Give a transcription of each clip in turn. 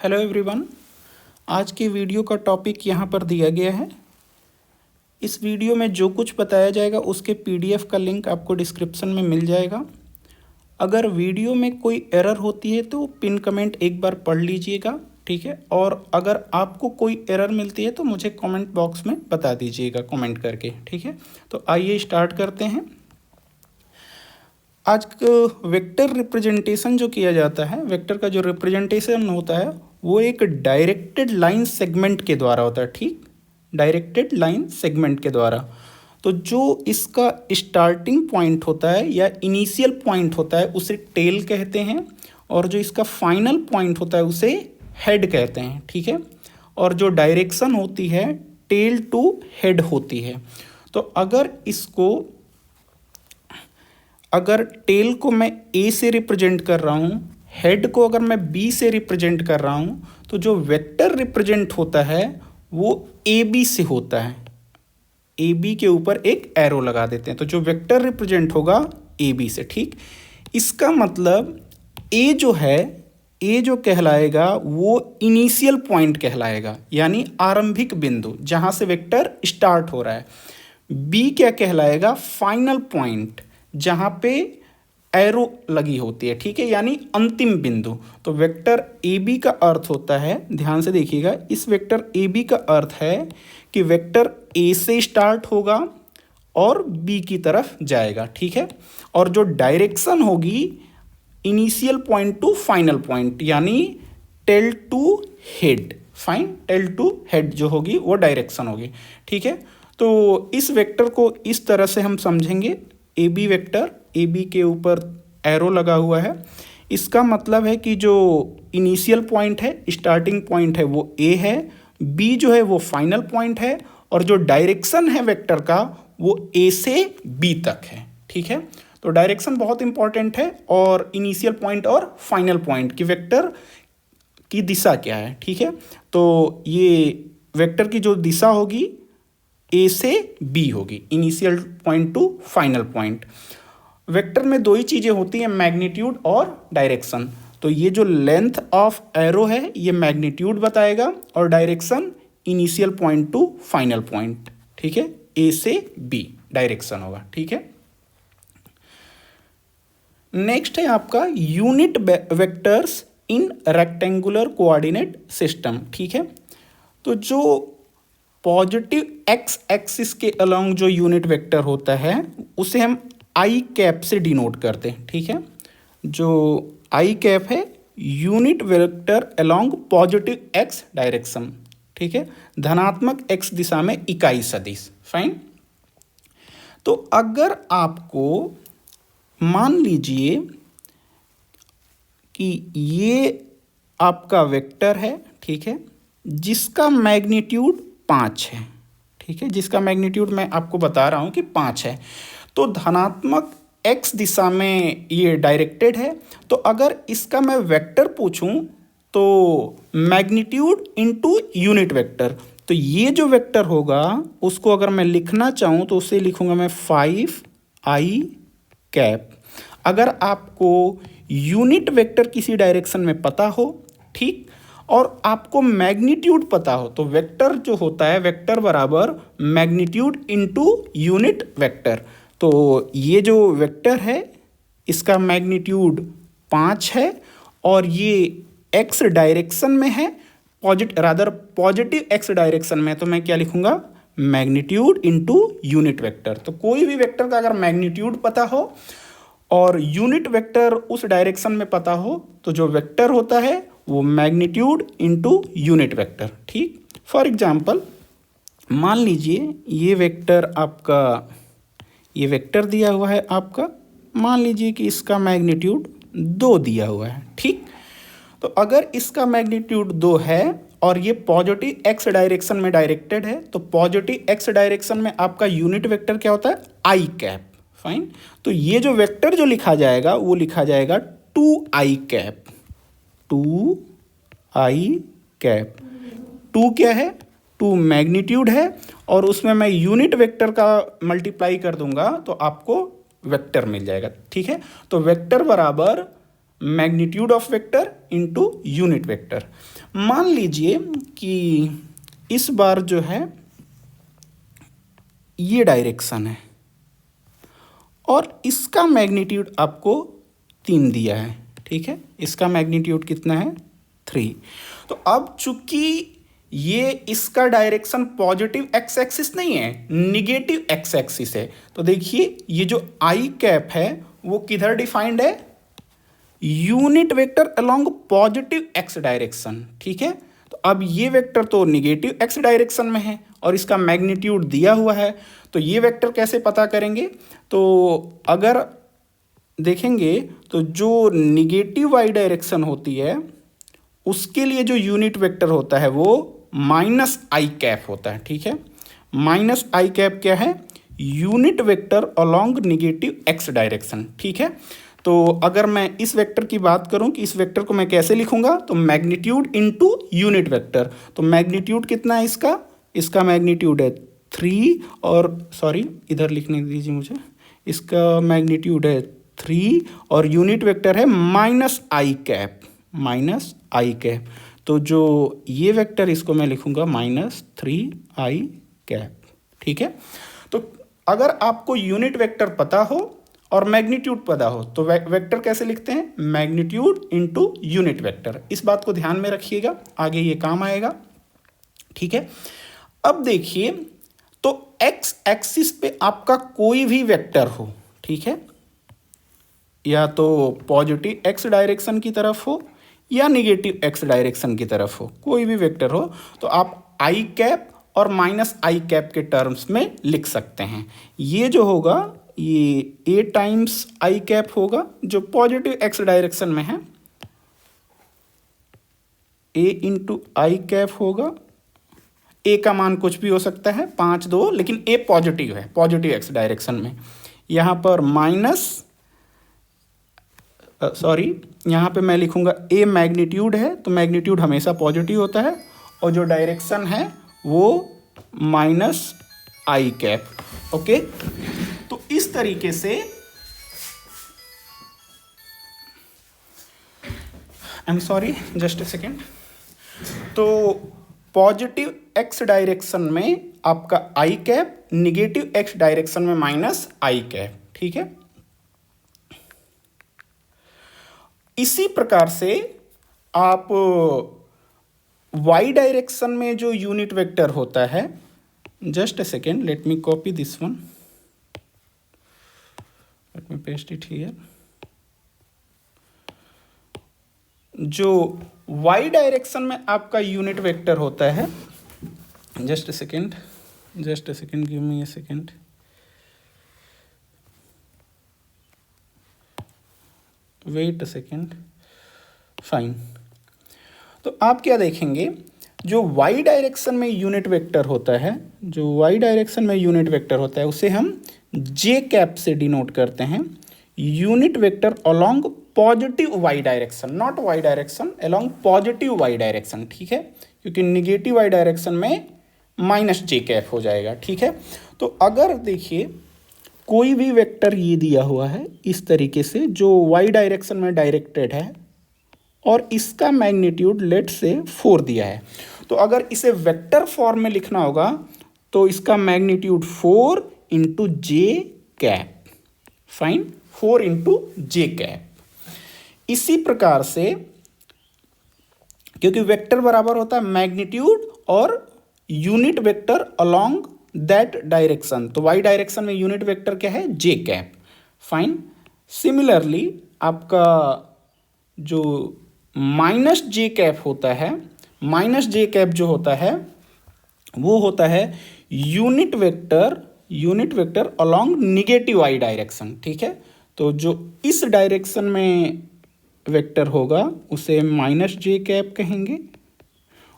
Hello everyone. आज की video का टॉपिक यहाँ पर दिया गया है। इस वीडियो में जो कुछ बताया जाएगा उसके पीडीएफ का लिंक आपको डिस्क्रिप्शन में मिल जाएगा। अगर वीडियो में कोई एरर होती है तो पिन कमेंट एक बार पढ़ लीजिएगा, ठीक है। और अगर आपको कोई एरर मिलती है तो मुझे कमेंट बॉक्स में बता दीजिएगा कमेंट करके, ठीक है। तो आइए स्टार्ट करते हैं। आज वेक्टर रिप्रेजेंटेशन जो किया जाता है, वेक्टर का जो रिप्रेजेंटेशन होता है वो एक डायरेक्टेड लाइन सेगमेंट के द्वारा होता है, ठीक। डायरेक्टेड लाइन सेगमेंट के द्वारा। तो जो इसका स्टार्टिंग पॉइंट होता है या इनिशियल पॉइंट होता है उसे टेल कहते हैं, और जो इसका फाइनल पॉइंट होता है उसे हेड कहते हैं, ठीक है। और जो डायरेक्शन होती है टेल टू हेड होती है। तो अगर टेल को मैं ए से रिप्रेजेंट कर रहा हूँ, हेड को अगर मैं बी से रिप्रेजेंट कर रहा हूँ, तो जो वेक्टर रिप्रेजेंट होता है वो ए बी से होता है। ए बी के ऊपर एक एरो लगा देते हैं, तो जो वेक्टर रिप्रेजेंट होगा ए बी से, ठीक। इसका मतलब ए जो है, ए जो कहलाएगा वो इनिशियल पॉइंट कहलाएगा, यानी आरंभिक बिंदु जहाँ से वेक्टर स्टार्ट हो रहा है। बी क्या कहलाएगा? फाइनल पॉइंट जहाँ पे एरो लगी होती है, ठीक है, यानी अंतिम बिंदु। तो वेक्टर ए बी का अर्थ होता है, ध्यान से देखिएगा, इस वेक्टर ए बी का अर्थ है कि वेक्टर ए से स्टार्ट होगा और बी की तरफ जाएगा, ठीक है। और जो डायरेक्शन होगी initial point to final point, यानी tail to head, tail to head जो होगी वो डायरेक्शन होगी, ठीक है। तो इस वेक्टर को इस तरह से हम समझेंगे। A B vector, A B के ऊपर एरो लगा हुआ है, इसका मतलब है कि जो इनिशियल पॉइंट है, स्टार्टिंग पॉइंट है वो ए है, बी जो है वो फाइनल पॉइंट है, और जो डायरेक्शन है वेक्टर का वो ए से बी तक है, ठीक है। तो डायरेक्शन बहुत इंपॉर्टेंट है, और इनिशियल पॉइंट और फाइनल पॉइंट की वेक्टर की दिशा क्या है, ठीक है। तो ये वेक्टर की जो दिशा होगी ए से बी होगी, initial point to final point. Vector में दो ही चीज़ें होती हैं, मैग्नीट्यूड और डायरेक्शन। तो ये जो लेंथ ऑफ एरो है ये मैग्नीट्यूड बताएगा, और direction initial point to final point, ठीक है। ए से बी डायरेक्शन होगा, ठीक है। नेक्स्ट है आपका unit vectors in rectangular coordinate system, ठीक है। तो जो पॉजिटिव एक्स एक्सिस के अलोंग जो यूनिट वेक्टर होता है उसे हम आई कैप से डिनोट करते हैं, ठीक है। जो आई कैप है unit vector along positive x direction, ठीक है, धनात्मक एक्स दिशा में इकाई सदिश, फाइन। तो अगर आपको मान लीजिए कि ये आपका वेक्टर है, ठीक है, जिसका मैग्नीट्यूड 5 है, ठीक है, जिसका मैग्नीट्यूड मैं आपको बता रहा हूं कि 5 है। तो धनात्मक एक्स दिशा में ये डायरेक्टेड है। तो अगर इसका मैं वेक्टर पूछूं तो मैग्नीट्यूड इनटू यूनिट वेक्टर, तो ये जो वेक्टर होगा उसको अगर मैं लिखना चाहूं तो उसे लिखूंगा मैं 5i कैप। अगर आपको यूनिट वेक्टर किसी डायरेक्शन में पता हो, ठीक, और आपको मैग्नीट्यूड पता हो, तो वेक्टर जो होता है वेक्टर बराबर मैग्नीट्यूड इनटू यूनिट वेक्टर। तो ये जो वेक्टर है इसका मैग्नीट्यूड 5 है, और ये एक्स डायरेक्शन में है, पॉजिटिव एक्स डायरेक्शन में, तो मैं क्या लिखूंगा? Magnitude into unit vector. तो कोई भी वेक्टर का अगर मैग्नीट्यूड पता हो और यूनिट वेक्टर उस डायरेक्शन में पता हो, तो जो वेक्टर होता है वो मैग्नीट्यूड इनटू यूनिट वेक्टर, ठीक। फॉर एग्जांपल मान लीजिए ये वेक्टर आपका, ये वेक्टर दिया हुआ है आपका, मान लीजिए कि इसका मैग्नीट्यूड 2 दिया हुआ है, ठीक। तो अगर इसका मैग्नीट्यूड 2 है और ये पॉजिटिव एक्स डायरेक्शन में डायरेक्टेड है, तो पॉजिटिव एक्स डायरेक्शन में आपका यूनिट वेक्टर क्या होता है? आई कैप, फाइन। तो ये जो वेक्टर जो लिखा जाएगा वो लिखा जाएगा 2i कैप, 2i कैप। 2 क्या है? 2 मैग्नीट्यूड है, और उसमें मैं यूनिट वेक्टर का मल्टीप्लाई कर दूंगा तो आपको वेक्टर मिल जाएगा, ठीक है। तो वेक्टर बराबर magnitude of vector into unit vector. मान लीजिए कि इस बार जो है ये डायरेक्शन है और इसका मैग्नीट्यूड आपको 3 दिया है, ठीक है, इसका मैग्नीट्यूड कितना है 3। तो अब चूंकि ये इसका डायरेक्शन पॉजिटिव एक्स एक्सिस नहीं है, निगेटिव एक्स एक्सिस है, तो देखिए ये जो आई कैप है वो किधर डिफाइंड है, unit vector along positive x direction, ठीक है। तो अब ये वेक्टर तो निगेटिव एक्स डायरेक्शन में है और इसका मैग्नीट्यूड दिया हुआ है, तो ये वेक्टर कैसे पता करेंगे, तो अगर देखेंगे तो जो निगेटिव वाई डायरेक्शन होती है उसके लिए जो यूनिट वेक्टर होता है वो माइनस आई कैप होता है, ठीक है। माइनस आई कैप क्या है, unit vector along negative x direction, ठीक है। तो अगर मैं इस वेक्टर की बात करूं कि इस वेक्टर को मैं कैसे लिखूंगा, तो मैग्नीट्यूड इनटू यूनिट वेक्टर। तो मैग्नीट्यूड कितना है इसका, इसका मैग्नीट्यूड है 3 और सॉरी इधर लिखने दीजिए मुझे, इसका मैग्नीट्यूड है 3 और यूनिट वेक्टर है माइनस आई कैप, माइनस आई कैप। तो जो ये वेक्टर इसको मैं लिखूंगा -3i कैप, ठीक है। तो अगर आपको यूनिट वेक्टर पता हो और मैग्नीट्यूड पता हो तो वेक्टर कैसे लिखते हैं, मैग्नीट्यूड इनटू यूनिट वेक्टर। इस बात को ध्यान में रखिएगा, आगे ये काम आएगा, ठीक है। अब देखिए तो एक्स एक्सिस पे आपका कोई भी वेक्टर हो, ठीक है, या तो पॉजिटिव एक्स डायरेक्शन की तरफ हो या निगेटिव एक्स डायरेक्शन की तरफ हो, कोई भी वेक्टर हो, तो आप आई कैप और माइनस आई कैप के टर्म्स में लिख सकते हैं। ये जो होगा ये ए टाइम्स आई कैप होगा जो पॉजिटिव एक्स डायरेक्शन में है, ए इंटू आई कैप होगा, ए का मान कुछ भी हो सकता है 5 2, लेकिन ए पॉजिटिव है, पॉजिटिव एक्स डायरेक्शन में। यहाँ पर माइनस सॉरी यहाँ पे मैं लिखूंगा ए मैग्नीट्यूड है, तो मैग्नीट्यूड हमेशा पॉजिटिव होता है और जो डायरेक्शन है वो माइनस आई कैप, ओके। तो इस तरीके से I am sorry just a second, तो पॉजिटिव एक्स डायरेक्शन में आपका आई कैप, निगेटिव एक्स डायरेक्शन में माइनस आई कैप, ठीक है। इसी प्रकार से आप y डायरेक्शन में जो यूनिट वेक्टर होता है, just a second let me copy this one, let me paste it here. जो y डायरेक्शन में आपका यूनिट वेक्टर होता है, just a second give me a second, wait a second, fine. तो आप क्या देखेंगे, जो y डायरेक्शन में यूनिट वेक्टर होता है, जो y डायरेक्शन में यूनिट वेक्टर होता है उसे हम j कैप से डिनोट करते हैं, unit vector along positive y direction, not y direction, along positive y direction, ठीक है, क्योंकि निगेटिव y डायरेक्शन में माइनस j कैप हो जाएगा, ठीक है। तो अगर देखिए कोई भी वेक्टर ये दिया हुआ है इस तरीके से जो y डायरेक्शन में डायरेक्टेड है और इसका मैग्नीट्यूड लेट से 4 दिया है, तो अगर इसे वेक्टर फॉर्म में लिखना होगा तो इसका magnitude 4 into J cap, fine, 4 into J cap. इसी प्रकार से क्योंकि वेक्टर बराबर होता है मैग्नीट्यूड और unit vector along that direction, तो y डायरेक्शन में यूनिट वेक्टर क्या है, जे कैप, फाइन। सिमिलरली आपका जो माइनस जे कैप होता है, माइनस जे कैप जो होता है वो होता है unit vector along negative y direction, ठीक है। तो जो इस डायरेक्शन में वेक्टर होगा उसे माइनस जे कैप कहेंगे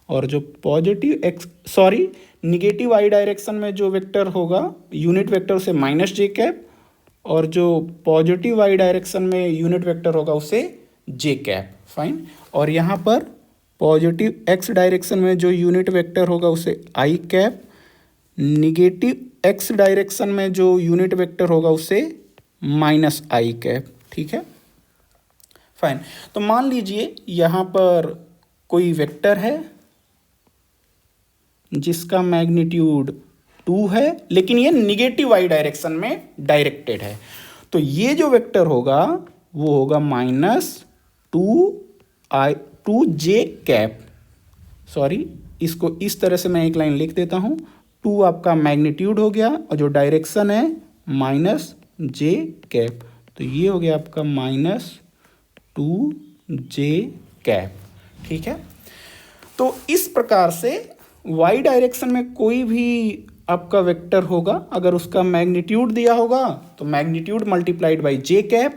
और जो positive x sorry negative y direction में जो वेक्टर होगा यूनिट वेक्टर उसे माइनस जे कैप और जो पॉजिटिव y डायरेक्शन में यूनिट वेक्टर होगा उसे जे कैप, फाइन। और यहाँ पर पॉजिटिव x डायरेक्शन में जो यूनिट वेक्टर होगा उसे आई कैप, निगेटिव x डायरेक्शन में जो यूनिट वेक्टर होगा उसे माइनस आई कैप, ठीक है, फाइन। तो मान लीजिए यहाँ पर कोई वेक्टर है जिसका मैग्नीट्यूड 2 है, लेकिन ये निगेटिव वाई डायरेक्शन में डायरेक्टेड है। तो ये जो वेक्टर होगा वो होगा -2 सॉरी, इसको इस तरह से मैं एक लाइन लिख देता हूँ। 2 आपका मैग्नीट्यूड हो गया और जो डायरेक्शन है -j। तो ये हो गया आपका -2j। ठीक है। तो इस प्रकार से y डायरेक्शन में कोई भी आपका वेक्टर होगा, अगर उसका मैग्नीट्यूड दिया होगा तो मैग्नीट्यूड मल्टीप्लाइड बाई j,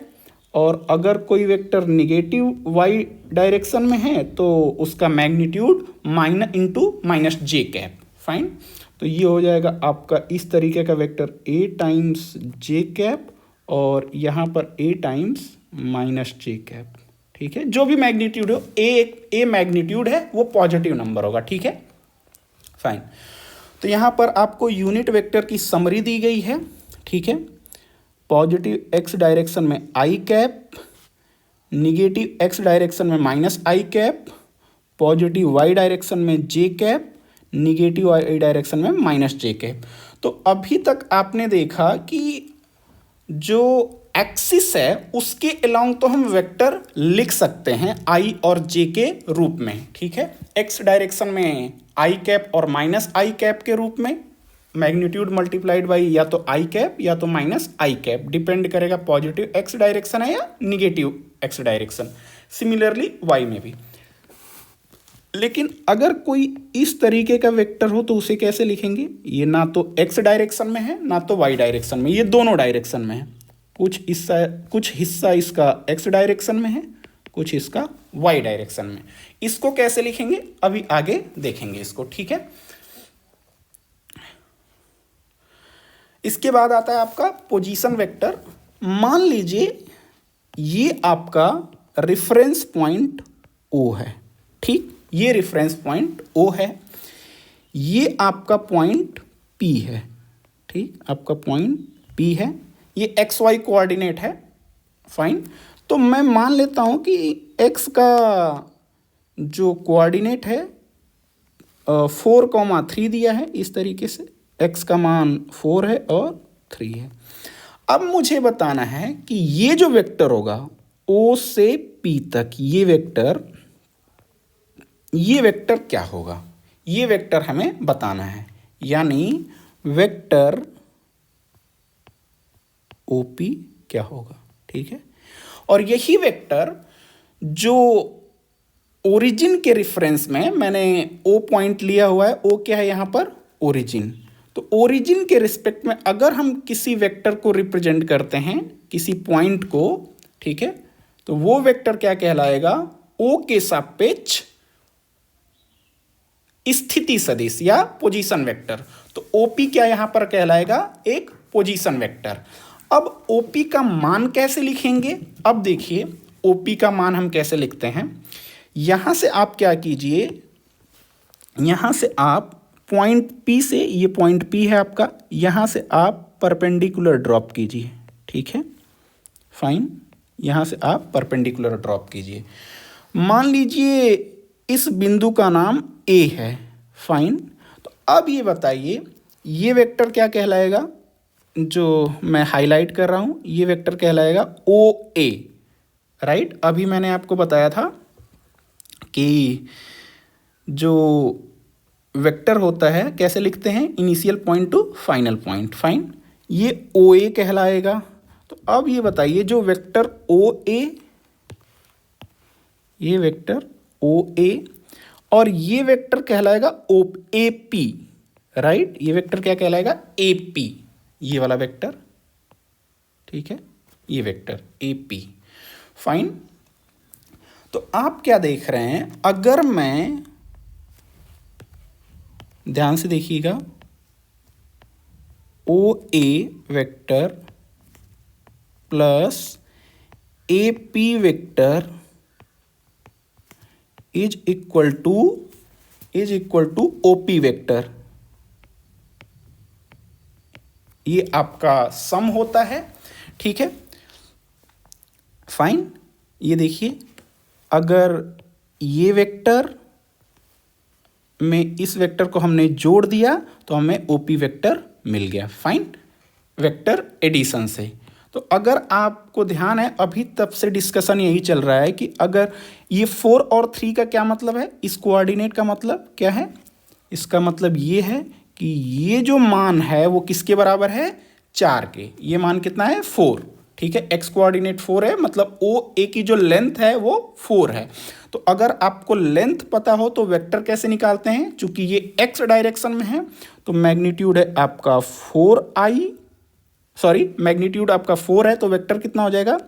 और अगर कोई वेक्टर निगेटिव y डायरेक्शन में है तो उसका मैग्नीट्यूड -j। फाइन। तो ये हो जाएगा आपका इस तरीके का वेक्टर a टाइम्स j और यहाँ पर a टाइम्स -j। ठीक है। जो भी मैग्नीट्यूड हो, a मैग्नीट्यूड है वो पॉजिटिव नंबर होगा। ठीक है, फाइन। तो यहाँ पर आपको यूनिट वेक्टर की समरी दी गई है। ठीक है। पॉजिटिव x डायरेक्शन में i, निगेटिव x डायरेक्शन में -i, पॉजिटिव y डायरेक्शन में j, निगेटिव y डायरेक्शन में -j। तो अभी तक आपने देखा कि जो एक्सिस है उसके अलोंग तो हम वेक्टर लिख सकते हैं i और j के रूप में। ठीक है। x डायरेक्शन में i और -i के रूप में, मैग्नीट्यूड मल्टीप्लाइड बाई या तो i या तो -i, डिपेंड करेगा पॉजिटिव x डायरेक्शन है या negative x direction. Similarly y में भी। लेकिन अगर कोई इस तरीके का वेक्टर हो तो उसे कैसे लिखेंगे? ये ना तो x डायरेक्शन में है ना तो y डायरेक्शन में, ये दोनों डायरेक्शन में है। कुछ हिस्सा इसका x डायरेक्शन में है, कुछ इसका y डायरेक्शन में। इसको कैसे लिखेंगे अभी आगे देखेंगे इसको। ठीक है। इसके बाद आता है आपका पोजीशन वेक्टर। मान लीजिए ये आपका रेफरेंस पॉइंट O है। ठीक, ये रेफरेंस पॉइंट O है, ये आपका पॉइंट P है। ठीक, आपका पॉइंट P है, ये XY कोऑर्डिनेट है। फाइन। तो मैं मान लेता हूं कि x का जो कोऑर्डिनेट है 4,3 दिया है। इस तरीके से x का मान 4 है और 3 है। अब मुझे बताना है कि ये जो वेक्टर होगा O से P तक, ये वेक्टर क्या होगा, ये वेक्टर हमें बताना है। यानी वेक्टर OP क्या होगा। ठीक है। और यही वेक्टर जो ओरिजिन के रेफरेंस में मैंने O पॉइंट लिया हुआ है, O क्या है यहाँ पर? ओरिजिन। तो ओरिजिन के रिस्पेक्ट में अगर हम किसी वेक्टर को रिप्रेजेंट करते हैं, किसी पॉइंट को, ठीक है, तो वो वेक्टर क्या कहलाएगा? O के सापेक्ष स्थिति सदिश या पोजीशन वेक्टर। तो OP क्या यहां पर कहलाएगा? एक पोजीशन वेक्टर। अब OP का मान कैसे लिखेंगे? अब देखिए OP का मान हम कैसे लिखते हैं। यहां से आप क्या कीजिए, यहां से आप पॉइंट P से, ये पॉइंट P है आपका, यहां से आप परपेंडिकुलर ड्रॉप कीजिए। ठीक है, फाइन। यहां से आप परपेंडिकुलर ड्रॉप कीजिए। मान लीजिए इस बिंदु का नाम A है। फाइन। तो अब ये बताइए ये वेक्टर क्या कहलाएगा? जो मैं हाईलाइट कर रहा हूं ये वेक्टर कहलाएगा OA। राइट। अभी मैंने आपको बताया था कि जो वेक्टर होता है कैसे लिखते हैं, initial point to final point. Fine. ये OA कहलाएगा। तो अब ये बताइए जो वेक्टर OA, ये वेक्टर OA और ये वेक्टर कहलाएगा AP। राइट। ये वेक्टर क्या कहलाएगा? AP, ये वाला वेक्टर। ठीक है, ये वेक्टर AP। फाइन। तो आप क्या देख रहे हैं, अगर मैं, ध्यान से देखिएगा, OA vector plus AP vector is equal to OP vector, ये आपका सम होता है। ठीक है, फाइन। ये देखिए, अगर ये वेक्टर में इस वेक्टर को हमने जोड़ दिया तो हमें ओपी वेक्टर मिल गया, फाइन, वेक्टर एडिशन से। तो अगर आपको ध्यान है, अभी तब से डिस्कशन यही चल रहा है कि अगर ये 4 और 3 का क्या मतलब है, इस कोऑर्डिनेट का मतलब क्या है, इसका मतलब ये है कि ये जो मान है वो किसके बराबर है, 4 के। ये मान कितना है, 4, ठीक है। एक्स कोऑर्डिनेट 4 है, मतलब ओ ए की जो लेंथ है वो 4 है। तो अगर आपको लेंथ पता हो तो वेक्टर कैसे निकालते हैं, चूंकि ये एक्स डायरेक्शन में है तो मैग्नीट्यूड है आपका 4i, सॉरी मैग्नीट्यूड आपका 4 है तो वेक्टर कितना हो जाएगा,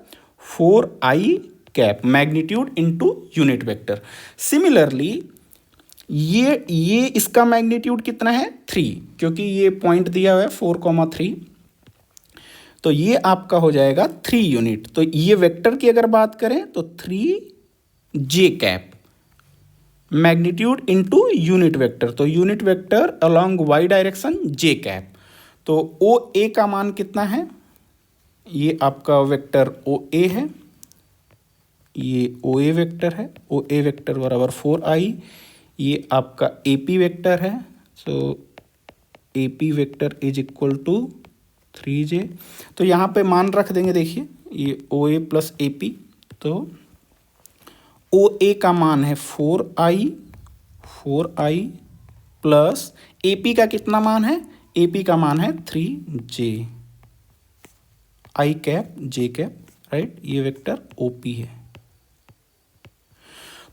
4i cap, magnitude into unit vector. Similarly ये इसका मैग्नीट्यूड कितना है, 3, क्योंकि ये पॉइंट दिया हुआ है 4,3, तो ये आपका हो जाएगा 3 यूनिट। तो ये वेक्टर की अगर बात करें तो 3j cap, magnitude into unit vector, तो unit vector along y direction j cap. तो ओ ए का मान कितना है, ये आपका वेक्टर ओ ए है, ये ओ ए वेक्टर है, ओ ए वेक्टर बराबर 4i, ये आपका ए पी वेक्टर है, so A P vector is equal to 3j। तो यहाँ पे मान रख देंगे, देखिए ये ओ ए प्लस ए पी, तो ओ ए का मान है 4i प्लस ए पी का कितना मान है, ए पी का मान है 3j, आई कैप जे कैप, राइट, ये वेक्टर ओ पी है।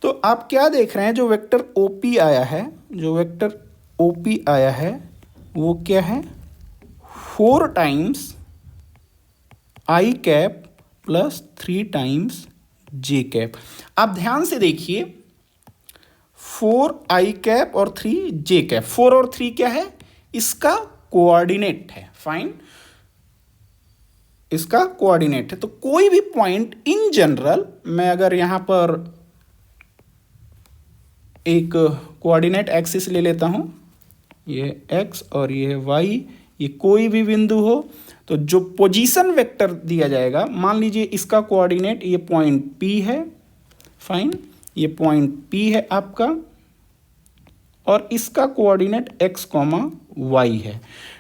तो आप क्या देख रहे हैं, जो वेक्टर OP आया है, जो वेक्टर OP आया है वो क्या है, 4 times I cap plus 3 times J cap. आप ध्यान से देखिए, 4 आई कैप और 3 जे कैप, 4 और 3 क्या है, इसका कोऑर्डिनेट है, फाइन, इसका कोऑर्डिनेट है। तो कोई भी पॉइंट इन जनरल, मैं अगर यहां पर एक कोऑर्डिनेट एक्सिस ले लेता हूँ, ये x और ये y, ये कोई भी बिंदु हो तो जो पोजीशन वेक्टर दिया जाएगा, मान लीजिए इसका कोऑर्डिनेट ये पॉइंट P है, फाइन, ये पॉइंट P है आपका, और इसका कोऑर्डिनेट x, y है,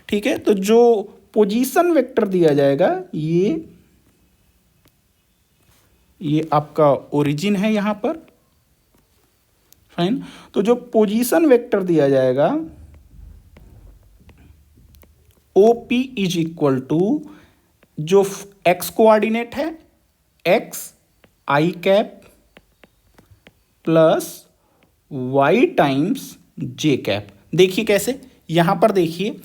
ठीक है। तो जो पोजीशन वेक्टर दिया जाएगा ये आपका ओरिजिन है यहाँ पर, फाइन। तो जो पोजीशन वेक्टर दिया जाएगा OP इज इक्वल टू, जो x कोऑर्डिनेट है x I cap plus y times j cap. देखिए कैसे, यहां पर देखिए,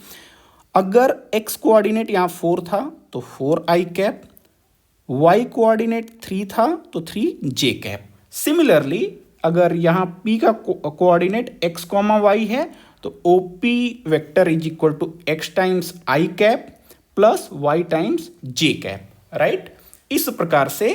अगर x कोऑर्डिनेट यहां 4 था तो 4i कैप, y कोऑर्डिनेट 3 था तो 3j कैप। सिमिलरली अगर यहाँ P का कोऑर्डिनेट x, y है तो OP vector is equal to x times I cap plus y times j cap, right. इस प्रकार से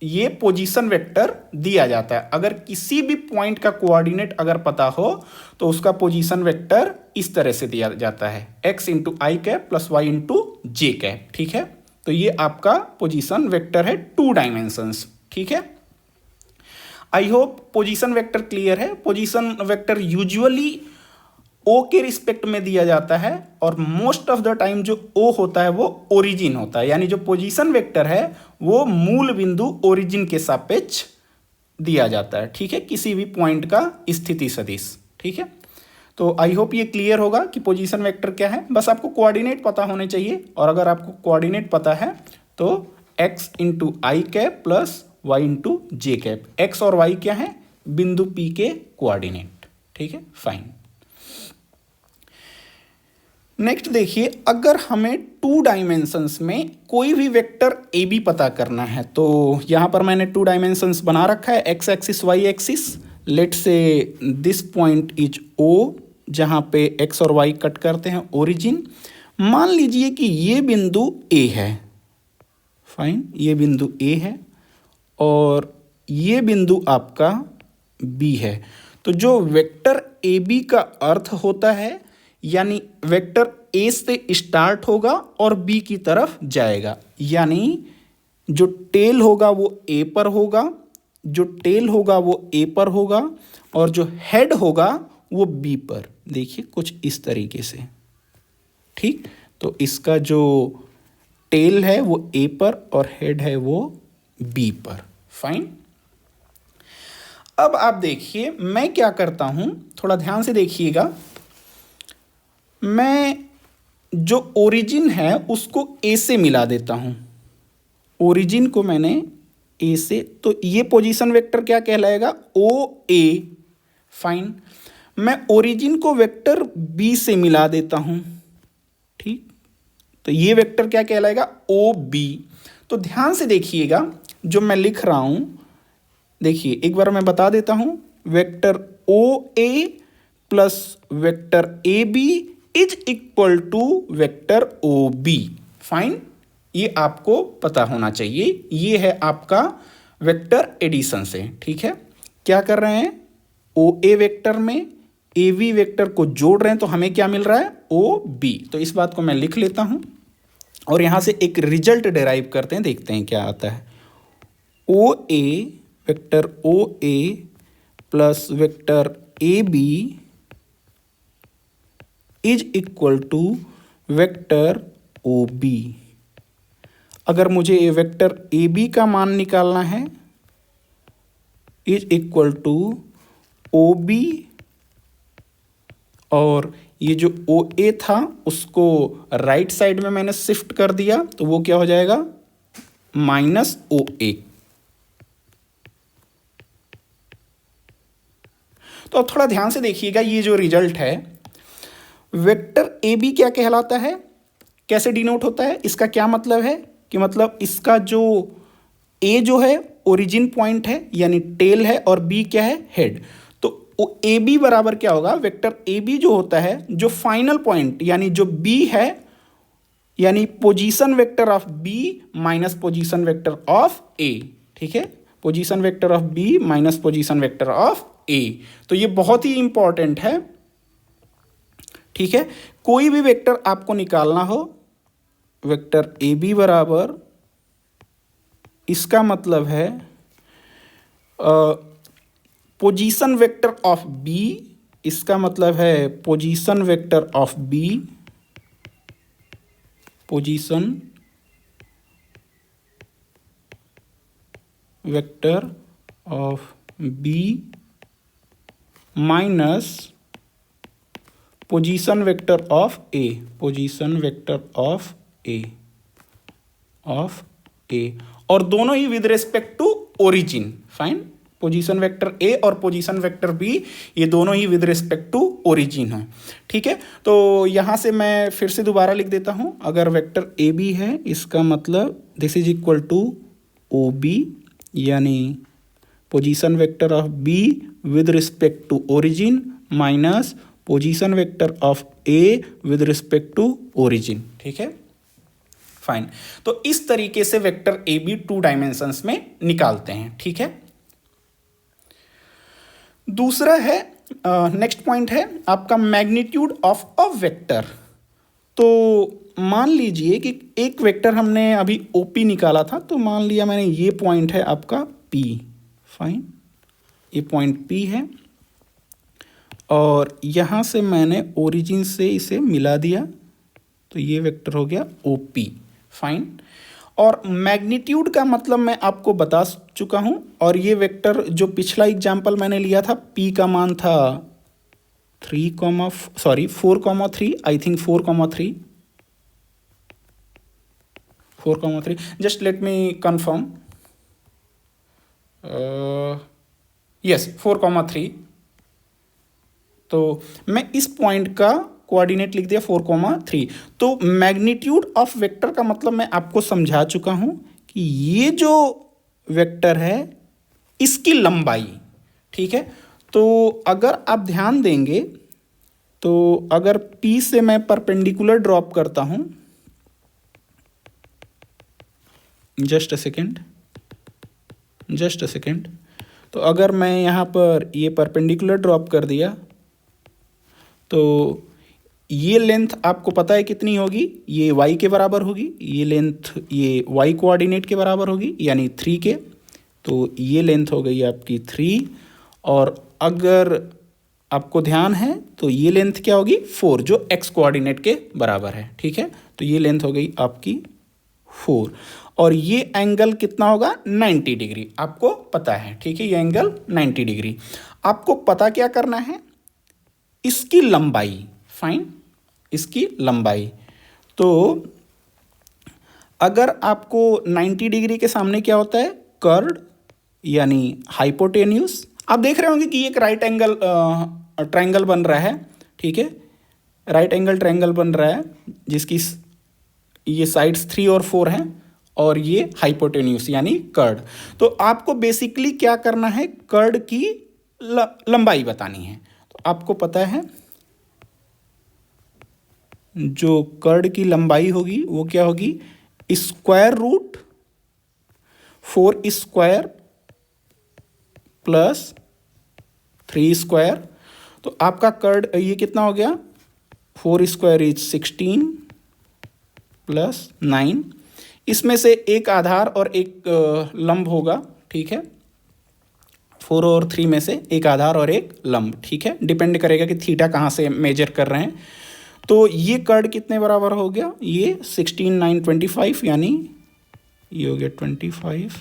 ये पोजीशन वेक्टर दिया जाता है। अगर किसी भी पॉइंट का कोऑर्डिनेट अगर पता हो तो उसका पोजीशन वेक्टर इस तरह से दिया जाता है, x into I cap plus y into J cap, ठीक है। तो ये आपका पोजीशन वेक्टर है 2 डायमेंशंस, ठीक है। I hope position vector clear है। पोजीशन वेक्टर यूजुअली ओ के रिस्पेक्ट में दिया जाता है, और मोस्ट ऑफ द टाइम जो ओ होता है वो ओरिजिन होता है, यानी जो पोजीशन वेक्टर है वो मूल बिंदु ओरिजिन के सापेक्ष दिया जाता है, ठीक है, किसी भी पॉइंट का स्थिति सदिश, ठीक है। तो आई होप ये क्लियर होगा कि पोजीशन वेक्टर क्या है। बस आपको कोऑर्डिनेट पता होने चाहिए, और अगर आपको कोऑर्डिनेट पता है तो x into I cap plus y into J cap, x और y क्या है, बिंदु P के कोऑर्डिनेट, ठीक है, फाइन। नेक्स्ट देखिए, अगर हमें 2 डायमेंशंस में कोई भी वेक्टर ए बी पता करना है, तो यहाँ पर मैंने 2 डायमेंशंस बना रखा है, X axis Y axis. Let's say this point is O, जहाँ पे एक्स और वाई कट करते हैं ओरिजिन। मान लीजिए कि ये बिंदु ए है, फाइन, ये बिंदु ए है और ये बिंदु आपका बी है। तो जो वेक्टर ए बी का अर्थ होता है, यानी वेक्टर ए से स्टार्ट होगा और बी की तरफ जाएगा, यानी जो टेल होगा वो ए पर होगा, जो टेल होगा वो ए पर होगा, और जो हेड होगा वो बी पर। देखिए कुछ इस तरीके से, ठीक। तो इसका जो टेल है वो ए पर और हेड है वो बी पर। फाइन। अब आप देखिए मैं क्या करता हूं, थोड़ा ध्यान से देखिएगा। मैं जो ओरिजिन है उसको ए से मिला देता हूं। ओरिजिन को मैंने ए से, तो ये पोजीशन वेक्टर क्या कहलाएगा, ओ ए। फाइन। मैं ओरिजिन को वेक्टर बी से मिला देता हूं, ठीक। तो ये वेक्टर क्या कहलाएगा, ओ बी। तो ध्यान से देखिएगा जो मैं लिख रहा हूं, देखिए एक बार मैं बता देता हूं। Vector O A plus vector A B is equal to vector O B. Fine. ये आपको पता होना चाहिए। ये है आपका वेक्टर एडिशन से, ठीक है। क्या कर रहे हैं, ओ ए वेक्टर में ए बी वेक्टर को जोड़ रहे हैं, तो हमें क्या मिल रहा है, ओ बी। तो इस बात को मैं लिख लेता हूं और यहां से एक रिजल्ट डिराइव करते हैं, देखते हैं क्या आता है। O A, vector O A plus vector A B is equal to vector O B. अगर मुझे ये वेक्टर ए बी का मान निकालना है, is equal to O B, और ये जो ओ ए था उसको राइट साइड में मैंने शिफ्ट कर दिया, तो वो क्या हो जाएगा, माइनस ओ ए। तो अब थोड़ा ध्यान से देखिएगा, ये जो रिजल्ट है, वेक्टर ए बी क्या कहलाता है, कैसे डिनोट होता है, इसका क्या मतलब है कि मतलब इसका जो ए जो है ओरिजिन पॉइंट है यानी टेल है, और बी क्या है, हेड। तो ए बी बराबर क्या होगा, वेक्टर ए बी जो होता है जो फाइनल पॉइंट यानी जो बी है, यानी position vector of B minus position vector of A, ठीक है। Position vector of B minus position vector of A. तो ये बहुत ही इंपॉर्टेंट है, ठीक है। कोई भी वेक्टर आपको निकालना हो, वेक्टर ए बी बराबर, इसका मतलब है पोजीशन वेक्टर ऑफ बी, इसका मतलब है position vector of B, position vector of B minus position vector of A, position vector of A, और दोनों ही with respect to origin. Fine. Position vector A और पोजीशन वेक्टर बी, ये दोनों ही विद रिस्पेक्ट टू ओरिजिन है, ठीक है। तो यहां से मैं फिर से दोबारा लिख देता हूं, अगर वेक्टर ए बी है, इसका मतलब this is equal to O B, यानी position vector of B with respect to origin minus position vector of A with respect to origin, ठीक है। फाइन। तो इस तरीके से वेक्टर ए बी 2 डायमेंशंस में निकालते हैं, ठीक है। दूसरा है, नेक्स्ट पॉइंट है आपका मैग्नीट्यूड ऑफ अ वेक्टर। तो मान लीजिए कि एक वेक्टर हमने अभी ओपी निकाला था, तो मान लिया मैंने ये पॉइंट है आपका पी। फाइन। ये पॉइंट पी है और यहां से मैंने ओरिजिन से इसे मिला दिया, तो ये वेक्टर हो गया ओ पी। फाइन। और मैग्नीट्यूड का मतलब मैं आपको बता चुका हूं, और ये वेक्टर जो पिछला एग्जाम्पल मैंने लिया था, पी का मान था 4,3, I think 4,3, just let me confirm, yes 4,3। तो मैं इस पॉइंट का कोऑर्डिनेट लिख दिया 4,3। तो मैग्नीट्यूड ऑफ वेक्टर का मतलब मैं आपको समझा चुका हूं कि ये जो वेक्टर है इसकी लंबाई, ठीक है। तो अगर आप ध्यान देंगे, तो अगर P से मैं परपेंडिकुलर ड्रॉप करता हूं, जस्ट अ सेकेंड, तो अगर मैं यहां पर ये परपेंडिकुलर ड्रॉप कर दिया, तो ये लेंथ आपको पता है कितनी होगी, ये y के बराबर होगी, ये लेंथ ये y कोऑर्डिनेट के बराबर होगी यानी 3 के। तो ये लेंथ हो गई आपकी 3, और अगर आपको ध्यान है तो ये लेंथ क्या होगी 4, जो x कोऑर्डिनेट के बराबर है। ठीक है, तो ये लेंथ हो गई आपकी 4, और ये एंगल कितना होगा 90 डिग्री, आपको पता है। ठीक है, ये एंगल 90 डिग्री। आपको पता क्या करना है, इसकी लंबाई, फाइन, इसकी लंबाई। तो अगर आपको 90 डिग्री के सामने क्या होता है, कर्ड यानी हाइपोटेन्यूस। आप देख रहे होंगे कि एक राइट एंगल ट्रायंगल बन रहा है। ठीक है, राइट एंगल ट्रायंगल बन रहा है जिसकी ये साइड्स 3 और 4 हैं, और ये हाइपोटेन्यूस यानी कर्ड। तो आपको बेसिकली क्या करना है, कर्ड की लंबाई बतानी है। तो आपको पता है जो कर्ड की लंबाई होगी वो क्या होगी, square root 4 square plus 3 square. तो आपका कर्ड ये कितना हो गया, 4 स्क्वायर इज 16 प्लस 9। इसमें से एक आधार और एक लंब होगा। ठीक है, 4 और 3 में से एक आधार और एक लंब। ठीक है, डिपेंड करेगा कि थीटा कहाँ से मेजर कर रहे हैं। तो ये कर्ड कितने बराबर हो गया, ये 16 9 25, यानी ये हो गया 25,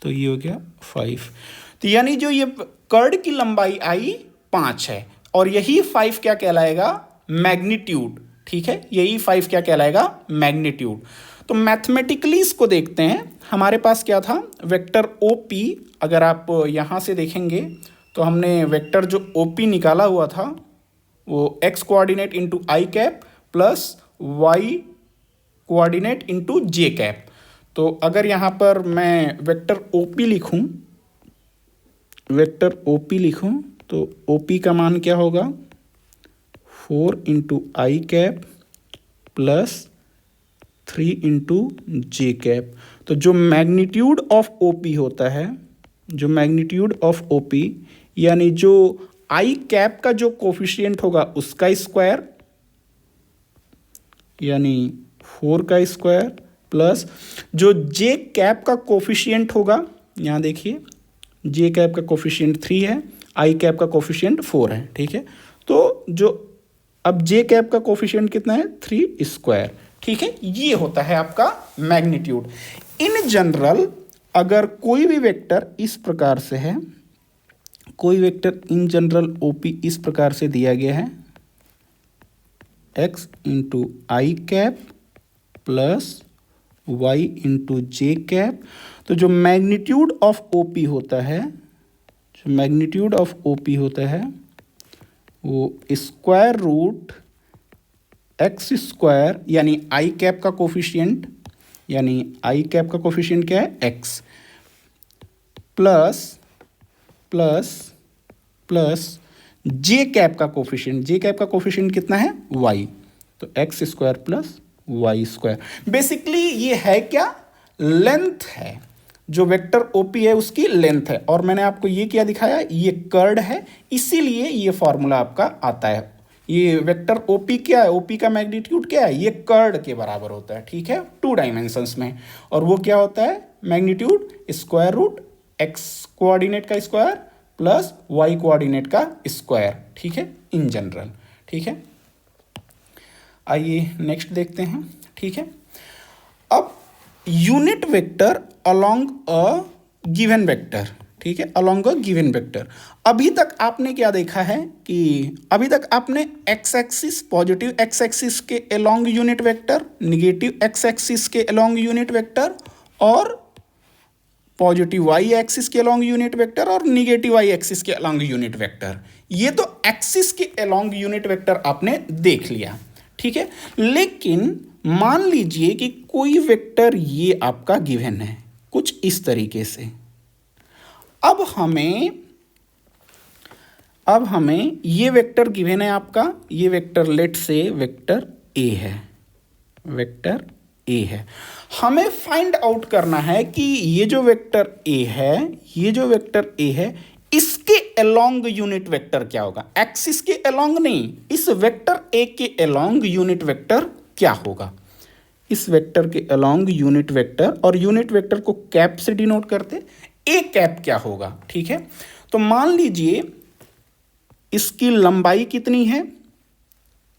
तो ये हो गया 5। तो यानी जो ये कर्ड की लंबाई आई 5 है, और यही 5 क्या कहलाएगा, मैग्नीट्यूड। ठीक है, यही 5 क्या कहलाएगा, मैग्नीट्यूड। तो मैथमेटिकली इसको देखते हैं। हमारे पास क्या था, वेक्टर OP। अगर आप यहाँ से देखेंगे तो हमने वेक्टर जो OP निकाला हुआ था वो x coordinate into I cap plus y coordinate into J cap. तो अगर यहाँ पर मैं वेक्टर OP लिखूँ, वेक्टर OP लिखूँ तो OP का मान क्या होगा, 4 into I cap plus 3 into J cap. तो जो मैग्नीट्यूड ऑफ OP होता है, जो मैग्नीट्यूड ऑफ OP यानी जो आई कैप का जो कोफिशिएंट होगा उसका स्क्वायर यानी 4 का स्क्वायर प्लस जो जे कैप का कोफिशिएंट होगा, यहाँ देखिए जे कैप का कोफिशिएंट 3 है, आई कैप का कोफिशिएंट 4 है। ठीक है, तो जो अब जे कैप का कोफिशिएंट कितना है, 3 स्क्वायर। ठीक है, ये होता है आपका मैग्नीट्यूड। इन जनरल अगर कोई भी वेक्टर इस प्रकार से है, कोई वेक्टर इन जनरल OP इस प्रकार से दिया गया है, x into I cap plus y into J cap. तो जो मैग्नीट्यूड ऑफ OP होता है, जो मैग्नीट्यूड ऑफ OP होता है वो स्क्वायर रूट x स्क्वायर यानी आई कैप का कोफिशिएंट, यानी आई कैप का कोफिशिएंट क्या है, x plus plus plus J cap का कोफिशिएंट, जे कैप का कोफिशिएंट कितना है, y। तो x square plus Y square. Basically ये है क्या, लेंथ है, जो वेक्टर OP है उसकी लेंथ है। और मैंने आपको ये क्या दिखाया, ये कर्ड है, इसीलिए ये फॉर्मूला आपका आता है। ये वेक्टर OP क्या है, OP का मैग्नीट्यूड क्या है, ये कर्ड के बराबर होता है। ठीक है, 2 डायमेंशंस में। और वो क्या होता है, magnitude square root x coordinate का स्क्वायर प्लस y कोऑर्डिनेट का स्क्वायर। ठीक है, इन जनरल। ठीक है, आइए नेक्स्ट देखते हैं। ठीक है, अब unit vector along a given vector. ठीक है, अलोंग अ गिवन वेक्टर। अभी तक आपने क्या देखा है कि अभी तक आपने x axis, positive x axis के along unit vector, negative x axis के अलोंग यूनिट वेक्टर, और पॉजिटिव y एक्सिस के अलोंग यूनिट वेक्टर और निगेटिव y एक्सिस के अलोंग यूनिट वेक्टर। ये तो एक्सिस के अलोंग यूनिट वेक्टर आपने देख लिया। ठीक है, लेकिन मान लीजिए कि कोई वेक्टर ये आपका गिवन है कुछ इस तरीके से। अब हमें ये वेक्टर गिवन है आपका, ये वेक्टर लेट से वेक्टर A है, वेक्टर A है। हमें फाइंड आउट करना है कि ये जो वेक्टर A है, ये जो वेक्टर A है, इसके अलोंग यूनिट वेक्टर क्या होगा, एक्सिस के अलोंग नहीं, इस वेक्टर ए के अलोंग यूनिट वेक्टर क्या होगा, इस वेक्टर के अलोंग यूनिट वेक्टर, और यूनिट वेक्टर को कैप से डिनोट करते, ए कैप क्या होगा। ठीक है, तो मान लीजिए इसकी लंबाई कितनी है,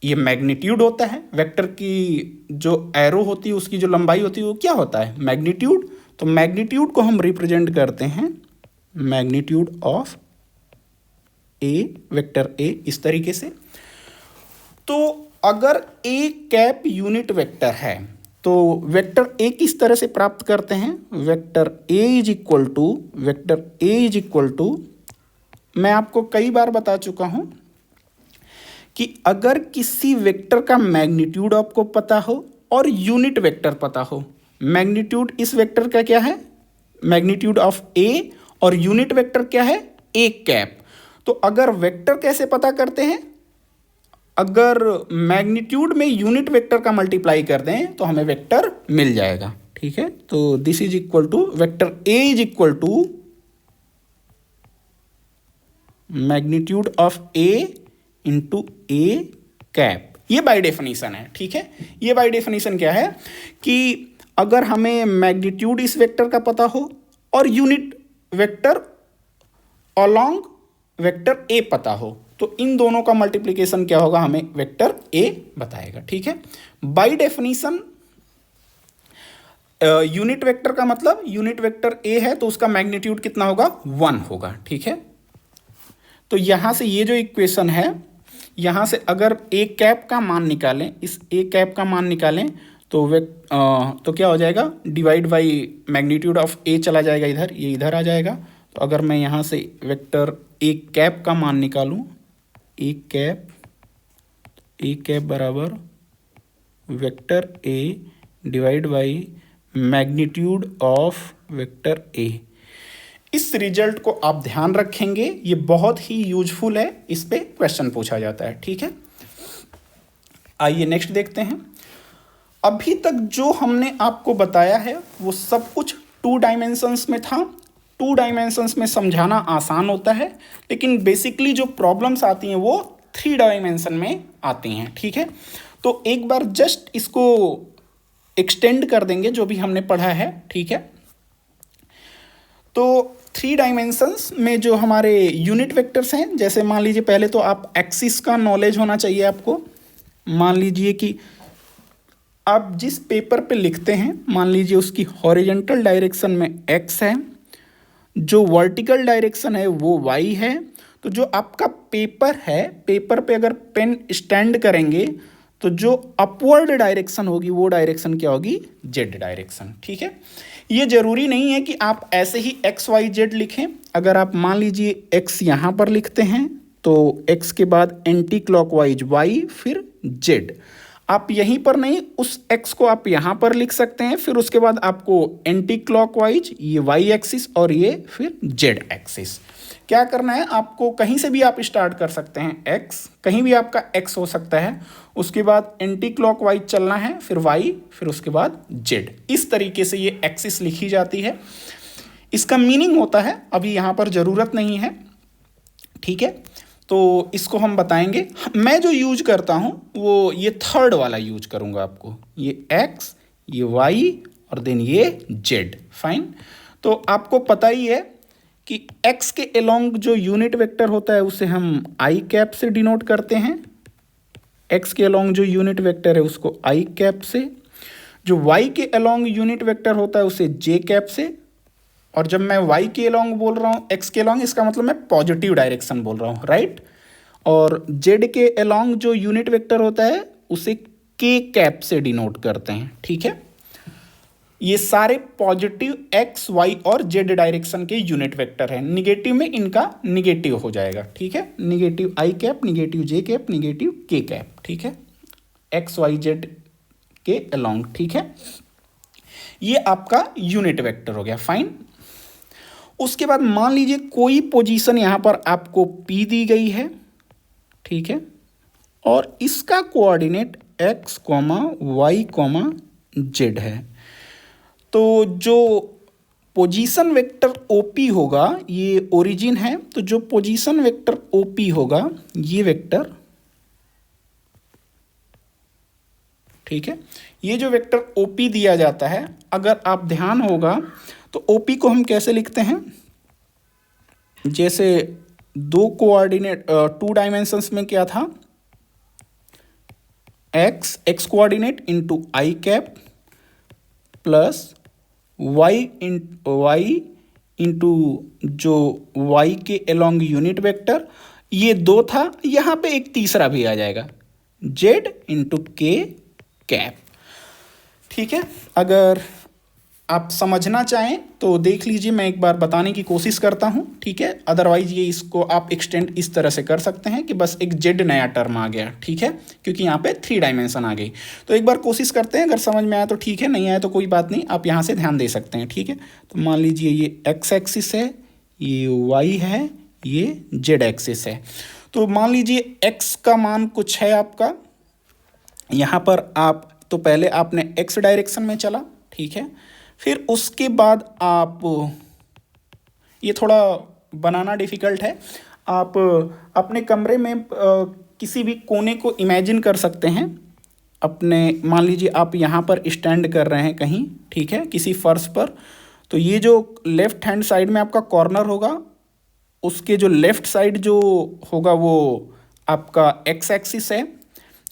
ये मैग्नीट्यूड होता है, वेक्टर की जो एरो होती है उसकी जो लंबाई होती है वो क्या होता है, मैग्नीट्यूड। तो मैग्नीट्यूड को हम रिप्रेजेंट करते हैं magnitude of A, vector A, इस तरीके से। तो अगर ए कैप यूनिट वेक्टर है तो वेक्टर ए किस तरह से प्राप्त करते हैं, vector A is equal to, मैं आपको कई बार बता चुका हूं कि अगर किसी वेक्टर का मैग्नीट्यूड आपको पता हो और यूनिट वेक्टर पता हो, मैग्नीट्यूड इस वेक्टर का क्या है, मैग्नीट्यूड ऑफ ए, और यूनिट वेक्टर क्या है, ए कैप। तो अगर वेक्टर कैसे पता करते हैं, अगर मैग्नीट्यूड में यूनिट वेक्टर का मल्टीप्लाई कर दें तो हमें वेक्टर मिल जाएगा। ठीक है, तो this is equal to, vector A is equal to magnitude of A into A cap, ये बाय डेफिनेशन है। ठीक है, ये बाय डेफिनेशन क्या है कि अगर हमें मैग्नीट्यूड इस वेक्टर का पता हो और unit vector along vector A पता हो, तो इन दोनों का मल्टीप्लिकेशन क्या होगा, हमें वेक्टर ए बताएगा। ठीक है, बाय डेफिनेशन यूनिट वेक्टर का मतलब, यूनिट वेक्टर ए है तो उसका मैग्नीट्यूड कितना होगा, 1 होगा। ठीक है, तो यहां से ये जो इक्वेशन है, यहां से अगर ए कैप का मान निकालें, इस ए कैप का मान निकालें तो तो क्या हो जाएगा, डिवाइड बाई मैग्नीट्यूड ऑफ ए चला जाएगा इधर, ये इधर आ जाएगा। तो अगर मैं यहाँ से वेक्टर ए कैप का मान निकालूं, ए कैप बराबर vector A divide by magnitude of vector ए। इस रिजल्ट को आप ध्यान रखेंगे, ये बहुत ही यूजफुल है, इस पे क्वेश्चन पूछा जाता है। ठीक है, आइए नेक्स्ट देखते हैं। अभी तक जो हमने आपको बताया है वो सब कुछ 2 डायमेंशंस में था। 2 डायमेंशंस में समझाना आसान होता है, लेकिन बेसिकली जो प्रॉब्लम्स आती हैं वो 3 डायमेंशन में आती हैं। ठीक है, तो एक बार जस्ट इसको एक्सटेंड कर देंगे जो भी हमने पढ़ा है। ठीक है, तो 3 डायमेंशंस में जो हमारे यूनिट वेक्टर्स हैं, जैसे मान लीजिए पहले तो आप एक्सिस का नॉलेज होना चाहिए आपको। मान लीजिए कि आप जिस पेपर पे लिखते हैं, मान लीजिए उसकी हॉरिजॉन्टल डायरेक्शन में एक्स है, जो वर्टिकल डायरेक्शन है वो वाई है। तो जो आपका पेपर है, पेपर पे अगर पेन स्टैंड करेंगे तो जो अपवर्ड डायरेक्शन होगी वो डायरेक्शन क्या होगी, जेड डायरेक्शन। ठीक है, ये जरूरी नहीं है कि आप ऐसे ही एक्स वाई जेड लिखें। अगर आप मान लीजिए एक्स यहाँ पर लिखते हैं तो एक्स के बाद एंटी क्लॉकवाइज वाई फिर जेड, आप यहीं पर नहीं, उस एक्स को आप यहाँ पर लिख सकते हैं, फिर उसके बाद आपको एंटी क्लॉकवाइज ये वाई एक्सिस और ये फिर जेड एक्सिस। क्या करना है आपको, कहीं से भी आप स्टार्ट कर सकते हैं, एक्स कहीं भी आपका एक्स हो सकता है, उसके बाद एंटी क्लॉकवाइज चलना है, फिर वाई, फिर उसके बाद जेड। इस तरीके से ये एक्सिस लिखी जाती है। इसका मीनिंग होता है, अभी यहाँ पर ज़रूरत नहीं है। ठीक है, तो इसको हम बताएंगे। मैं जो यूज करता हूँ वो ये थर्ड वाला यूज करूँगा आपको, ये एक्स, ये वाई और देन ये जेड। फाइन, तो आपको पता ही है कि एक्स के अलोंग जो यूनिट वेक्टर होता है उसे हम आई कैप से डिनोट करते हैं। एक्स के अलोंग जो यूनिट वेक्टर है उसको आई कैप से, जो वाई के अलोंग यूनिट वेक्टर होता है उसे जे कैप से। और जब मैं y के अलोंग बोल रहा हूँ, x के अलोंग, इसका मतलब मैं पॉजिटिव डायरेक्शन बोल रहा हूँ, राइट। और z के अलोंग जो यूनिट वेक्टर होता है उसे k कैप से डिनोट करते हैं। ठीक है, ये सारे पॉजिटिव x, y और z डायरेक्शन के यूनिट वेक्टर हैं। निगेटिव में इनका निगेटिव हो जाएगा। ठीक है, negative i cap, negative j cap, negative k cap. ठीक है, x, y, z के अलोंग। ठीक है, ये आपका यूनिट वेक्टर हो गया। फाइन, उसके बाद मान लीजिए कोई पोजीशन यहाँ पर आपको P दी गई है। ठीक है, और इसका कोऑर्डिनेट x, y, z है। तो जो पोजीशन वेक्टर ओपी होगा, ये ओरिजिन है, तो जो पोजीशन वेक्टर ओपी होगा ये वेक्टर, ठीक है, ये जो वेक्टर ओपी दिया जाता है, अगर आप ध्यान होगा तो ओपी को हम कैसे लिखते हैं, जैसे दो कोऑर्डिनेट 2 डायमेंशंस में क्या था, x coordinate into I cap plus Y into जो वाई के अलोंग यूनिट वेक्टर, ये 2 था, यहाँ पे एक तीसरा भी आ जाएगा, जेड इंटू के कैप। ठीक है, अगर आप समझना चाहें तो देख लीजिए, मैं एक बार बताने की कोशिश करता हूं, ठीक है, अदरवाइज ये इसको आप एक्सटेंड इस तरह से कर सकते हैं कि बस एक जेड नया टर्म आ गया, ठीक है, क्योंकि यहाँ पे 3 डायमेंशन आ गई। तो एक बार कोशिश करते हैं, अगर समझ में आया तो ठीक है, नहीं आया तो कोई बात नहीं, आप यहाँ से ध्यान दे सकते हैं। ठीक है, तो मान लीजिए ये एक्स एक्सिस है, ये वाई है, ये जेड एक्सिस है। तो मान लीजिए एक्स का मान कुछ है आपका, यहाँ पर आप तो पहले आपने एक्स डायरेक्शन में चला, ठीक है, फिर उसके बाद आप, ये थोड़ा बनाना डिफ़िकल्ट है, आप अपने कमरे में किसी भी कोने को इमेजिन कर सकते हैं अपने, मान लीजिए आप यहाँ पर स्टैंड कर रहे हैं कहीं, ठीक है, किसी फर्श पर, तो ये जो लेफ़्ट हैंड साइड में आपका कॉर्नर होगा, उसके जो लेफ़्ट साइड जो होगा वो आपका एक्स एक्सिस है,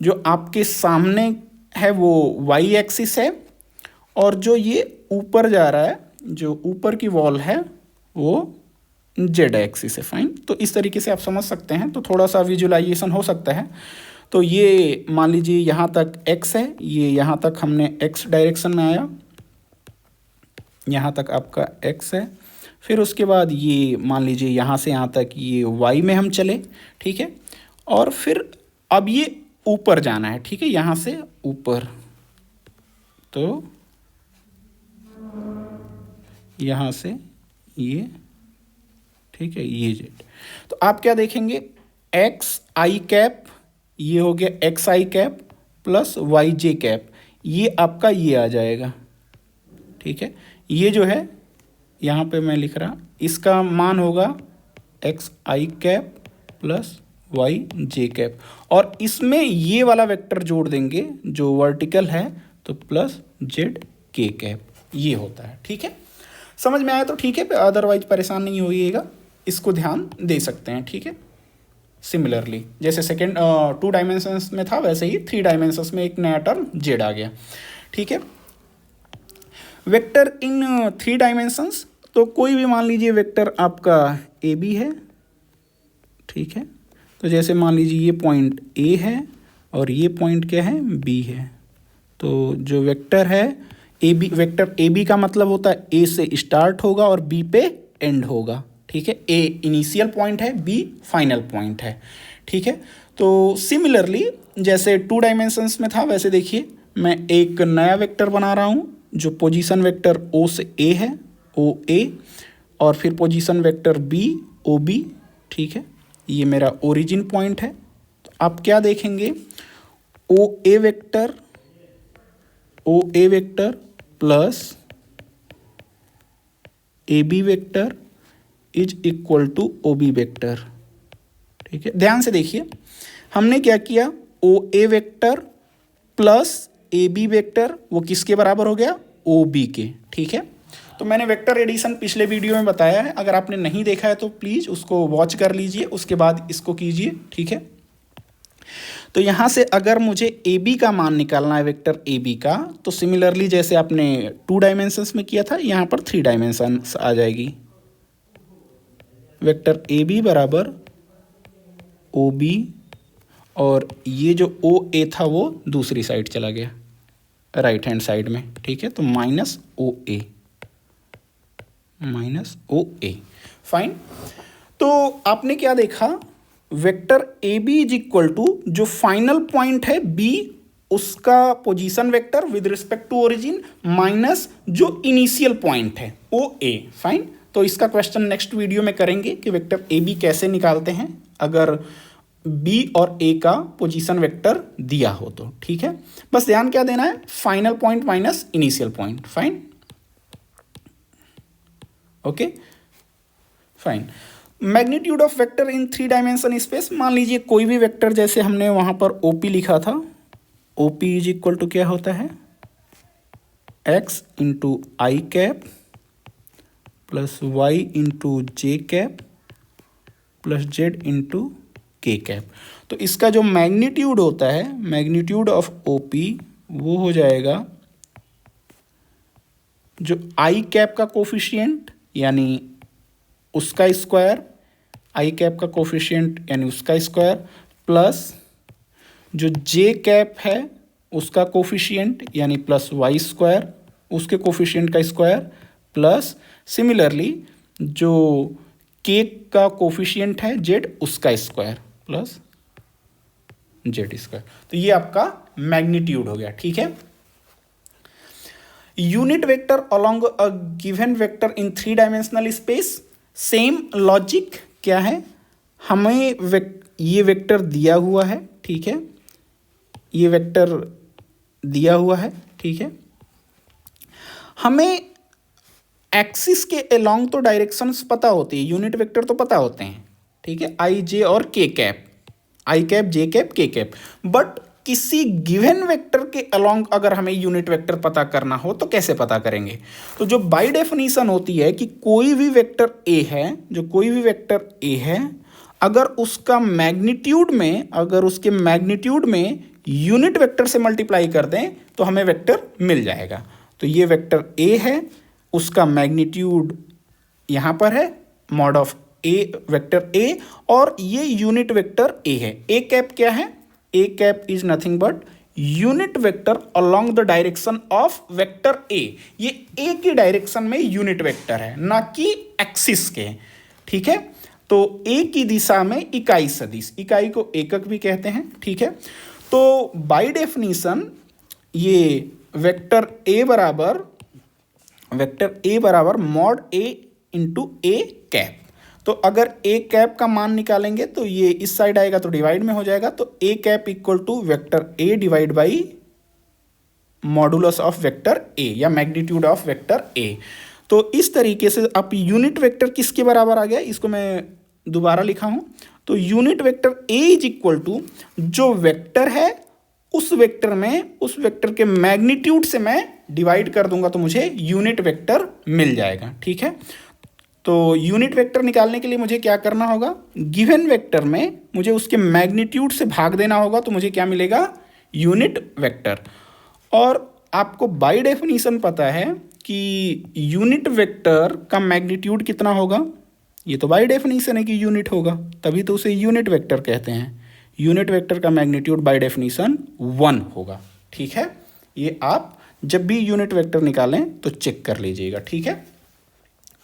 जो आपके सामने है वो वाई एक्सिस है, और जो ये ऊपर जा रहा है, जो ऊपर की वॉल है वो जेड एक्सिस है। फाइन, तो इस तरीके से आप समझ सकते हैं, तो थोड़ा सा विजुअलाइजेशन हो सकता है। तो ये मान लीजिए यहाँ तक एक्स है, ये यहाँ तक हमने एक्स डायरेक्शन में आया, यहाँ तक आपका एक्स है, फिर उसके बाद ये मान लीजिए यहाँ से यहाँ तक ये वाई में हम चले, ठीक है, और फिर अब ये ऊपर जाना है, ठीक है, यहाँ से ऊपर, तो यहाँ से ये, ठीक है, ये जेड, तो आप क्या देखेंगे, एक्स आई कैप, ये हो गया एक्स आई कैप प्लस वाई जे कैप, ये आपका ये आ जाएगा, ठीक है, ये जो है यहाँ पे मैं लिख रहा, इसका मान होगा एक्स आई कैप प्लस वाई जे कैप, और इसमें ये वाला वेक्टर जोड़ देंगे जो वर्टिकल है, तो प्लस जेड के कैप, ये होता है। ठीक है, समझ में आया तो ठीक है, अदरवाइज परेशान नहीं होइएगा, इसको ध्यान दे सकते हैं। ठीक है, सिमिलरली जैसे सेकेंड 2 डायमेंशंस में था, वैसे ही 3 डायमेंशंस में एक नया टर्म जेड आ गया। ठीक है, वेक्टर इन 3 डायमेंशंस, तो कोई भी मान लीजिए वेक्टर आपका ए बी है, ठीक है, तो जैसे मान लीजिए ये पॉइंट ए है और ये पॉइंट क्या है, बी है, तो जो वेक्टर है A B, vector A B का मतलब होता है ए से स्टार्ट होगा और बी पे एंड होगा। ठीक है, ए इनिशियल पॉइंट है, बी फाइनल पॉइंट है। ठीक है, तो सिमिलरली जैसे 2 डायमेंशंस में था, वैसे देखिए मैं एक नया वेक्टर बना रहा हूँ, जो पोजीशन वेक्टर ओ से ए है, ओ ए, और फिर position vector B O B. ठीक है, ये मेरा ओरिजिन पॉइंट है। तो आप क्या देखेंगे, O A vector plus A B vector is equal to O B vector. ठीक है, ध्यान से देखिए, हमने क्या किया, O A vector plus A B vector, वो किसके बराबर हो गया, ओ बी के। ठीक है, तो मैंने वेक्टर एडिशन पिछले वीडियो में बताया है, अगर आपने नहीं देखा है तो प्लीज़ उसको वॉच कर लीजिए, उसके बाद इसको कीजिए। ठीक है, तो यहाँ से अगर मुझे ए बी का मान निकालना है, वेक्टर ए बी का, तो सिमिलरली जैसे आपने 2 डायमेंशंस में किया था, यहाँ पर 3 डायमेंशंस आ जाएगी। वेक्टर ए बी बराबर ओ बी, और ये जो ओ ए था वो दूसरी साइड चला गया, राइट हैंड साइड में। ठीक है, तो माइनस ओ ए, फाइन। तो आपने क्या देखा, vector A B is equal to जो फाइनल पॉइंट है बी, उसका position vector with respect to origin, minus जो इनिशियल पॉइंट है ओ ए। फाइन, तो इसका क्वेश्चन नेक्स्ट वीडियो में करेंगे कि वेक्टर ए बी कैसे निकालते हैं अगर बी और ए का पोजीशन वेक्टर दिया हो तो। ठीक है, बस ध्यान क्या देना है, final point minus initial point. Fine, okay fine. Magnitude of vector in 3 dimension space, मान लीजिए कोई भी वेक्टर, जैसे हमने वहाँ पर ओपी लिखा था, ओपी इज इक्वल टू क्या होता है, x into I cap plus Y into J cap plus Z into के कैप। तो इसका जो मैग्नीट्यूड होता है, मैग्नीट्यूड ऑफ ओपी, वो हो जाएगा जो आई कैप का कोफिशिएंट यानी उसका स्क्वायर, आई कैप का कोफिशिएंट यानी उसका स्क्वायर, प्लस जो जे कैप है उसका कोफिशिएंट यानी प्लस वाई स्क्वायर, उसके कोफिशिएंट का स्क्वायर, प्लस सिमिलरली जो के का कोफिशिएंट है जेड, उसका स्क्वायर प्लस जेड स्क्वायर। तो ये आपका मैग्नीट्यूड हो गया, ठीक है। Unit vector along a given vector in 3 dimensional space, same logic क्या है, हमें ये वेक्टर दिया हुआ है, ठीक है, ये वेक्टर दिया हुआ है, ठीक है, हमें एक्सिस के अलोंग तो डायरेक्शंस पता होती है, यूनिट वेक्टर तो पता होते हैं, ठीक है, आई जे और के कैप, आई कैप जे कैप के कैप, बट किसी गिवन वेक्टर के अलोंग अगर हमें यूनिट वेक्टर पता करना हो तो कैसे पता करेंगे। तो जो बाय डेफिनीशन होती है कि कोई भी वेक्टर ए है, जो कोई भी वेक्टर ए है, अगर उसका मैग्नीट्यूड में, अगर उसके मैग्नीट्यूड में यूनिट वेक्टर से मल्टीप्लाई कर दें तो हमें वेक्टर मिल जाएगा। तो ये वेक्टर ए है, उसका मैग्नीट्यूड यहाँ पर है mod of A, vector A, और ये यूनिट वेक्टर ए है। ए कैप क्या है, A cap is nothing but unit vector along the direction of vector A. ये ए की डायरेक्शन में यूनिट वेक्टर है, ना कि एक्सिस के, ठीक है। तो ए की दिशा में इकाई सदिश, इकाई को एकक भी कहते हैं, ठीक है। तो बाय डेफिनीशन ये वेक्टर ए बराबर mod A into A cap. तो अगर ए कैप का मान निकालेंगे तो ये इस साइड आएगा तो डिवाइड में हो जाएगा, तो A cap equal to vector A divide by modulus of vector A या मैग्नीट्यूड ऑफ वेक्टर ए। तो इस तरीके से अब यूनिट वेक्टर किसके बराबर आ गया, इसको मैं दोबारा लिखा हूं। तो unit vector A is equal to जो वेक्टर है उस वेक्टर में, उस वेक्टर के मैग्नीट्यूड से मैं डिवाइड कर दूंगा तो मुझे यूनिट वेक्टर मिल जाएगा, ठीक है। तो यूनिट वेक्टर निकालने के लिए मुझे क्या करना होगा, गिवन वेक्टर में मुझे उसके मैग्नीट्यूड से भाग देना होगा तो मुझे क्या मिलेगा, यूनिट वेक्टर। और आपको बाय डेफिनीशन पता है कि यूनिट वेक्टर का मैग्नीट्यूड कितना होगा, ये तो बाय डेफिनीशन है कि यूनिट होगा, तभी तो उसे यूनिट वेक्टर कहते हैं। यूनिट वेक्टर का मैग्नीट्यूड बाय डेफिनीशन 1 होगा, ठीक है। ये आप जब भी यूनिट वेक्टर निकालें तो चेक कर लीजिएगा, ठीक है,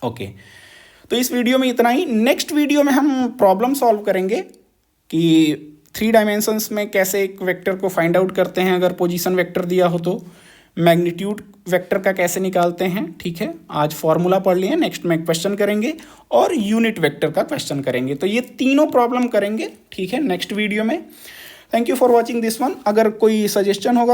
ओके। तो इस वीडियो में इतना ही। नेक्स्ट वीडियो में हम प्रॉब्लम सॉल्व करेंगे कि 3 डायमेंशंस में कैसे एक वेक्टर को फाइंड आउट करते हैं, अगर पोजीशन वेक्टर दिया हो तो मैग्नीट्यूड वेक्टर का कैसे निकालते हैं, ठीक है। आज फॉर्मूला पढ़ लिए, नेक्स्ट में क्वेश्चन करेंगे और यूनिट वेक्टर का क्वेश्चन करेंगे। तो ये तीनों प्रॉब्लम करेंगे, ठीक है, नेक्स्ट वीडियो में। Thank you for watching this one. अगर कोई सजेशन होगा तो